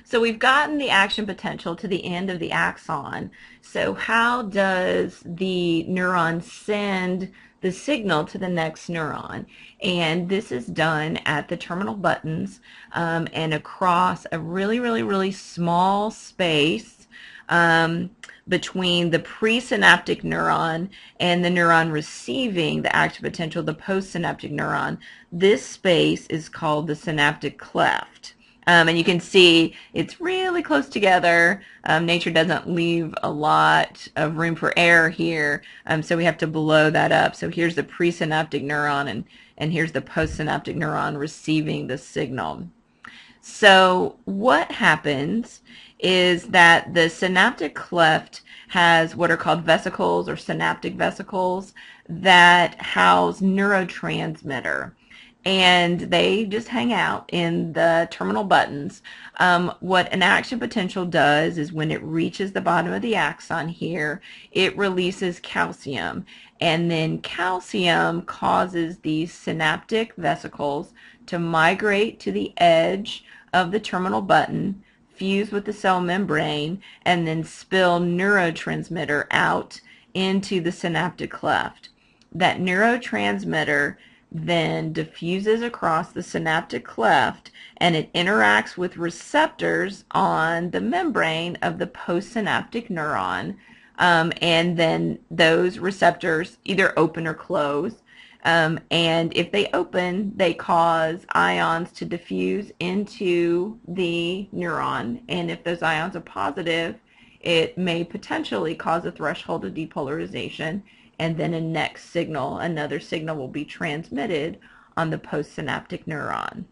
So we've gotten the action potential to the end of the axon. So how does the neuron send the signal to the next neuron? And this is done at the terminal buttons and across a really small space between the presynaptic neuron and the neuron receiving the active potential, the postsynaptic neuron. This space is called the synaptic cleft. And you can see it's really close together. Nature doesn't leave a lot of room for error here, so we have to blow that up. So here's the presynaptic neuron, and here's the postsynaptic neuron receiving the signal. So what happens is that the synaptic cleft has what are called vesicles or synaptic vesicles that house neurotransmitter, and they just hang out in the terminal buttons. What an action potential does is when it reaches the bottom of the axon here, it releases calcium, and then calcium causes these synaptic vesicles to migrate to the edge of the terminal button, fuse with the cell membrane, and then spill neurotransmitter out into the synaptic cleft. That neurotransmitter then diffuses across the synaptic cleft, and it interacts with receptors on the membrane of the postsynaptic neuron, and then those receptors either open or close. And if they open, they cause ions to diffuse into the neuron, and if those ions are positive, it may potentially cause a threshold of depolarization, and then another signal will be transmitted on the postsynaptic neuron.